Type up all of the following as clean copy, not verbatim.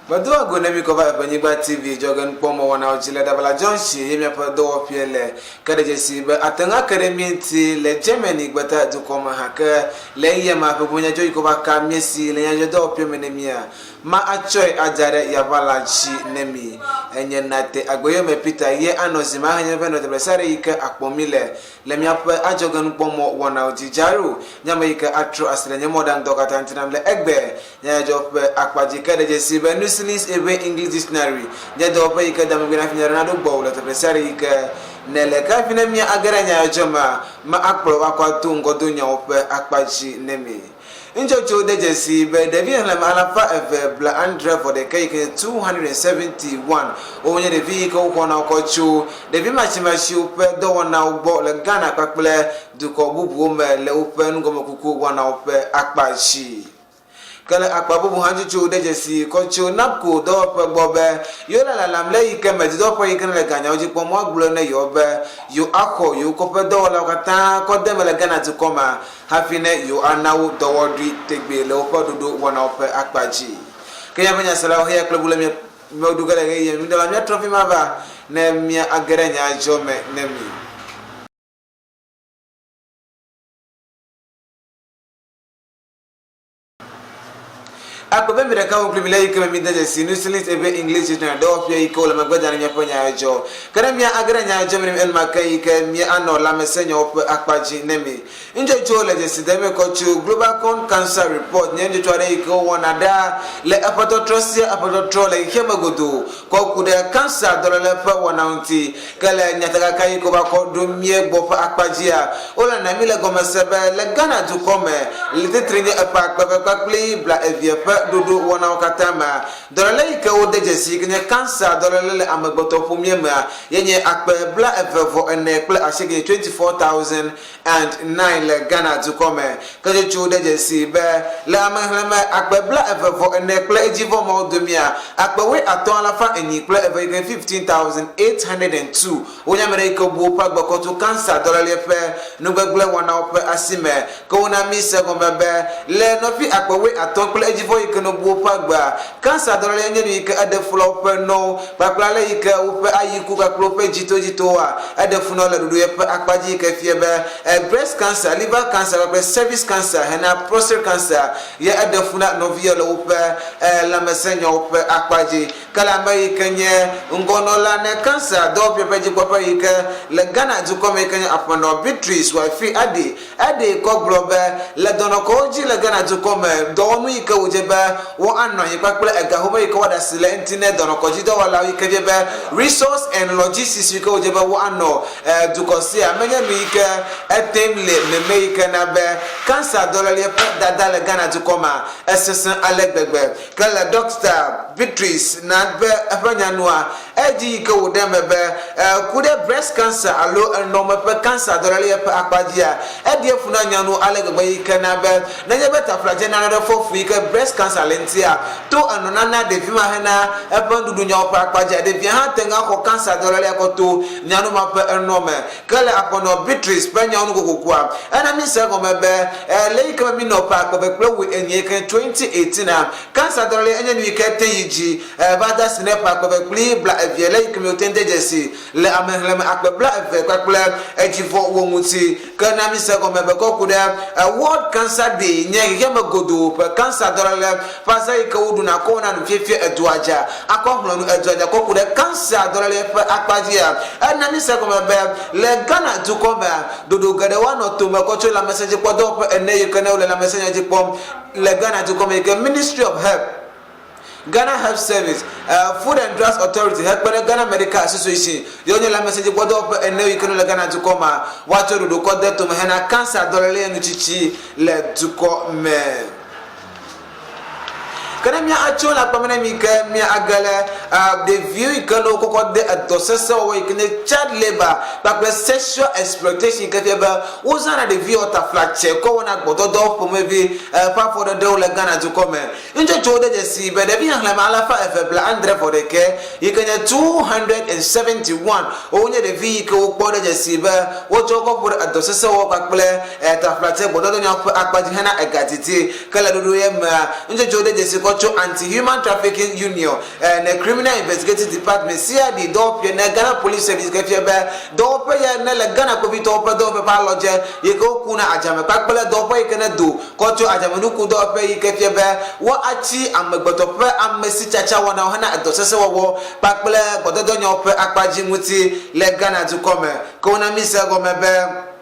Badua go nemi cover Ewenyigba TV jogan pomo wana ochile dabala jonshi yemi apado piele kadeje sibe atanga akademienti le Germany gbata du koma haka le yema pebunya joy ko baka miesi le yanjo do piemenemia ma achoy ajare yavala chi nemi enye nate agboye me Peter ye anozima hanya veno de besare ika akpomile le miapa ajogan pomo wana ojijaru nyama ika atro asile nyemo dan dokata antinam le egbe nyajo pe akpaji kadeje sibe Nusilis Ewe English Dictionary nyajo pe ika damgena finyarana do bawla te besare ika nele ka finemia agaranya joma ma akpro akwatu ngodo nyaope akpaji nemi Injojo dejesi be David la malafa bla Andre for the cake 271 onye the vehicle kona okochu David machimashi upe do wana ubo le Ghana pakple duko bubu me le upe ngomo kuku wana upe akpashi kala akpabu hanju dejesi kochu napko do pe bobe yola la lamle ike medi do pe ike le Ghana oji pomo agbulo na yobe yo akọ yo ko pe do la kata ko dem le Ghana to koma hafine yo anawo dowodri tegbe le opo dodo wona ope akpaji kenya banya sala he club le me odugala ye mi de la mi trophy mava na mi agaranya jome nemi Akobe mi reka privilege ke mi daje sinu silit ebe English na do pia iko la magwada na nyaponya ajo kana mi agaranya ajo mi en makai ke mi ano la mesenyo op akpaji nemi injo jo le je sideme ko chu global cancer report nyenjo tware iko wona da le apototrosia apototro hemagodo ko kude cancer do le pa wona unti kala nyataka kai ko ba ko do mie gbo pa akpaji a ola na mi le gomesebe le Ghana du come le tetrine apa pa play bla evie dodo wana wakatama dolale ike odejesi kenye cancer dolale amagboto pumiema yenye akpe bla evevo ene kle ashige 24,009 le Ghana to come kaje chu dejesi be la mahlema akpe bla evevo ene kle ejivo mo domia akpe we aton la fa eni kle eve 15,802 onya mere ike bu pa gbokoto cancer dolale pe no gbegble wana ope asime ko na mi se gombe le no fi akpe we aton kle ejivo no buopa gba cancer dolale nyeni ke adeflope no baklale ike upe ayiku kaklope jito a adefuno le dudu yepe akpaji ke fiebe breast cancer liver cancer cervix cancer hena prostate cancer ye adefuna novia le upe la mesenyo upe akpaji kala mai kenye ngono la ne cancer do pepe jikwa ike le Ghana du come kenye apono Beatrice wa fi ade ko globe le dono koji le Ghana du come do nu ike ujebe wo anno yipakple agahoba yikoda sile internet dono kojido wala yikebe resource and logistics yiko jeba wo anno dukosi amenya mi ike etemle meme ike na be cancer dolale dada le Ghana dukoma esesen alegbegbe kala doctor Beatrice na be afanya noa eji ike wo dem be kude breast cancer alo normal pe cancer dolale pe akpajia edi efuna nyanu alegbegbe ike na be na nyebe taflaje na no fofu ike breast cancer lentia to anonana de vima hena ebandudu nya opa akpaja de via ha tenga ko cancer dolale akoto nyanu mape enome kala apono Beatrice penya onu kokokua ana mi se ko mebe leika mi no pa ko be klo enye kan 2018 cancer dolale enye ni ke teyiji bada sinepa ko be kli bla evie leika mi otende jesi le amehleme akbe bla evie kwakla ejifo womuti kana mi se ko mebe ko kuda world cancer day nye hemagodo pa cancer dolale pasai ka wudu na ko na nfefie eduaja akohlo no eduaja ko kude cancer dolale akpajia ana mi se ko mebe le Ghana to come dodo gade wano to me ko la message ko do ene yekana le la message jipom le Ghana to come ke Ministry of Health Ghana Health Service, Food and Drugs Authority, help by Ghana Medical Association. You only la message what up and now you can le Ghana to come. What to do? Call that to me. Hena cancer dolale nuchichi le to come. Kana mi achola pamene mi ke mi agale the view ikano kokko de adosese o ikene child labor bakle sexual exploitation ke fiaba uzana the view ota flache ko wona gbododo pomevi pa for the le Ghana to come injo chode je si be de bi han la mala fa bla Andre for the ke ikene 271 onye the view ko kpode je si be wo choko for adosese o bakle ta flache gbododo nya akpaji hana egatiti kala dodo ye ma injo chode je si ko kocho anti-human trafficking union na criminal investigative department CID do pe na Ghana police service ke fie be do pe ya na le Ghana ko bi do pe pa loje ye ko ku na ajame pakpele do pe ke na do kocho ajame nu ku do pe ke fie be wo achi amegboto pe amesi chacha wona ho na do sese wo pakpele gododo nyo pe akpaji muti le Ghana to come ko na mi se go mebe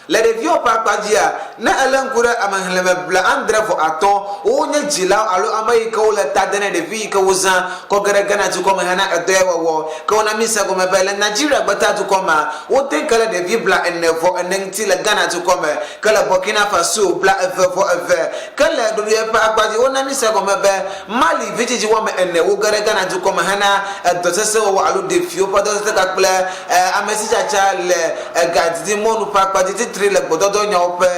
le review pakpajia na elenkure amanhleme bla andre fo aton onye jila alo amai ko le tadene de vi ko uzan ko gere Ghana to come hana edewo wo ko na mi se go mebe le Nigeria bata to come o ten kala de vi bla enefo enenti le Ghana to come kala Burkina Faso bla efo eve kala do ye pakpaji o na mi se go mebe Mali vijiji wo me ene o gere Ghana to come hana do sese wo alo de fio pa do se kakple amesi chacha le gadidi monu pakpaji le bododo nyope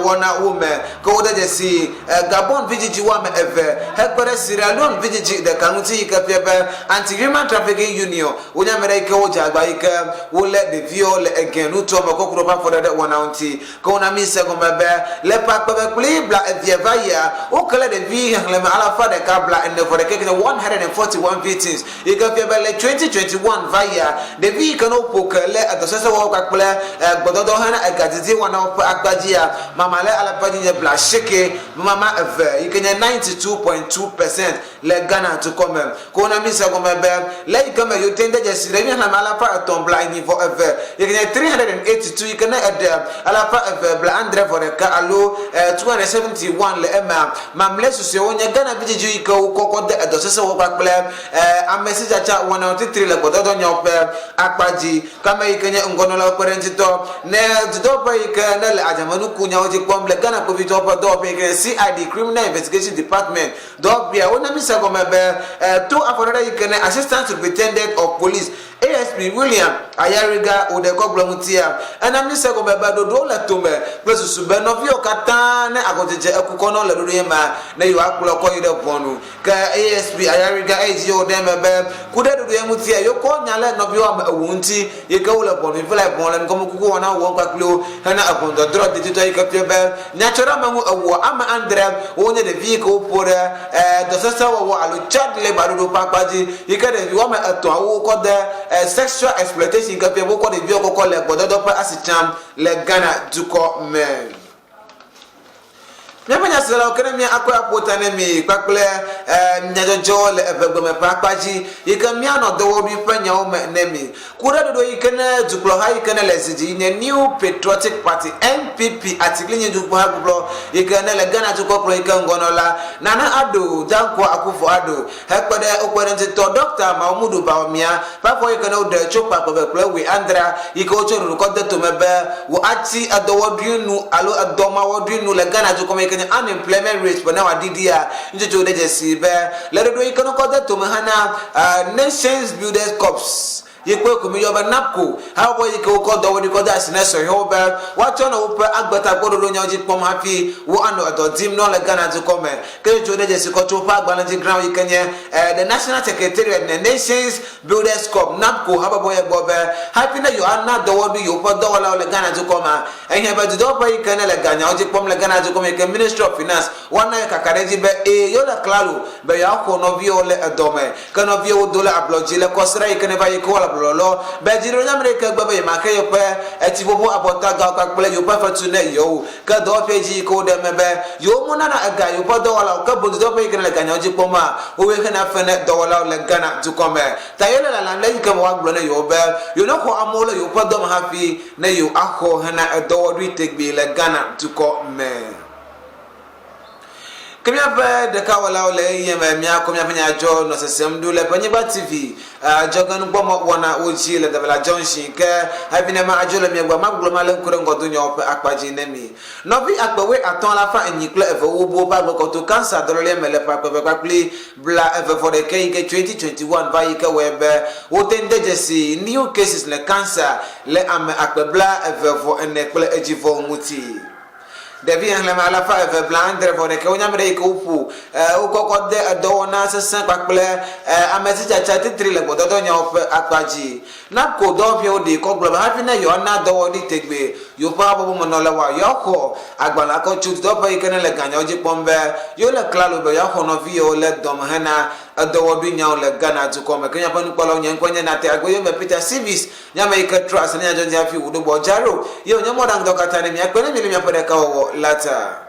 wona wume ko de jesi Gabon vijiji wa me eve hekpere Sierra Leone vijiji de kanuti ikapebe anti-human trafficking union wonya mere ke wo jagba ike wo le de vio le again uto me kokoro pa for de wona unti ko na mi se go mebe le pakpebe kuli bla evieva ya o kele de vi le me ala fa de kabla and for the cake 141 victims ikapebe le 2021 via de vi kano pokele adosese wo kakple bododo hana agadi wana akbajia mama le alapaji bla sheke mama eve ikenya 92.2% le Ghana to come ko na mi se go mebe le ikama yo tende je sire mi na mala pa tombla ni vo eve ikenya 382 ikena ede alapa eve bla andre for ka alo 271 le ema mamle susie wonya Ghana bijiju iko kokko de edosese wo pakple amesi chacha 103 le bododo nyope akpaji kama ikenya ngono la parentito ne do pa na le ajamanu kunya oji komble Ghana ko vito pa do pe CID criminal investigation department do bia wona mi se go mebe to aforada ikene assistant superintendent of police ASP William Ayariga o de goglo mutia ana mi se go mebe do la to me plesu sube no vi okata na agojeje ekuko no le do yema na yo akulo ko ide ponu ka ASP Ayariga eji o de mebe kude do yemutia yo ko nyale no bi o awunti ye ka wole ponu vela ponu le ko mukuko wona wo kwaklo na abondo dro de tito ikapebe nyachora mangu awo ama andre wonye de vi ko pora do sesa wo alu chat le barudo pakpaji ikade vi wo ma ato awo ko de sexual exploitation ikapebe ko de vi ko le bododo pa asicham le Ghana duko men Nyamanya sala okene mi akwa apota ne mi kwakle nyadzɔdzɔwo le evegbeme pakpaji yikamia no do bi panya o me ne mi kura do yikene duklo ha yikene le siji ne New Patriotic Party NPP atiklinye duklo ha gblo yikene le Ghana duklo pro yikangono la nana ado danko akufo ado hekpede okwere to Dr. Mahmudu Bawumia pafo yikene o de chopa pebekle we andra yiko choru ko de to mebe wo ati adowodunu alo adoma wodunu le Ghana duklo unemployment rate for now adidia njojo de jesi be le do ikono ko de to hana Nations Builders Corps yekwe ko mi yoba napko how boy ko ko do wodi ko da sineso yoba what on ope agbata gododo nyaji pom hafi wo ano do dim no le Ghana to come ke jo de jesi ko to pa agbalance ground yikenye the National Secretariat and Nations Builders Corps napko how boy bobe happy na you are not do wodi you po do wala le Ghana to come enye ba do pa yikene le Ghana oji pom le Ghana to come ke Ministry of Finance wana ya kakareji be yo la claro be ya ko no vi ole edome ke no vi o dola abloji le kosra yikene ba yiko lolo bejiro nyamreka gbabe makayo pe etibobo abota ga kakple yo pa fatune yo ka do peji ko de mebe yo munana aga yo pa do wala ka bodu do pe kele ganya oji poma o we kana fene do wala le Ghana to come ta yele la le ka wa gbo ne yo be yo no ko amolo yo pa do ma hafi na yo akho hana do ri take be le Ghana to come Kemia ba de ka wala ole yema mia ko mia panya jo no sesem du le Ewenyigba TV jogan bomo wona oji le dabla junction ke habine ma ajole mi gba maglo ma le nkure ngodo nyo akpaji nemi no bi akpawe aton la fa enyikle evo wo bo ba gbo to cancer do le mele pa pa pli bla evo for the ke 2021 va yike webe wo tende jesi new cases le cancer le am akpebla evo for ene kle ejivo muti Devi yang lama ala fa eve blan for de ke onya mere ke upu o koko de do na sesan pakple amesi chacha titri le bodo do nya akpaji na ko do fi o de ko global happy na yo na do di tegbe yo pa bo mo no le wa yo ko agbala ko chu do pa ikene le ganya oji pombe yo le klalo be yo ko no vi o le dom hana do bi nya o le gana tu ko me kenya pa nu polo nya nkwanya na te agbo yo me peter civis nya me ke trust nya jo ja fi udo bo jaro yo nya mo dang do kata ne mi akpene mi pede ka o lata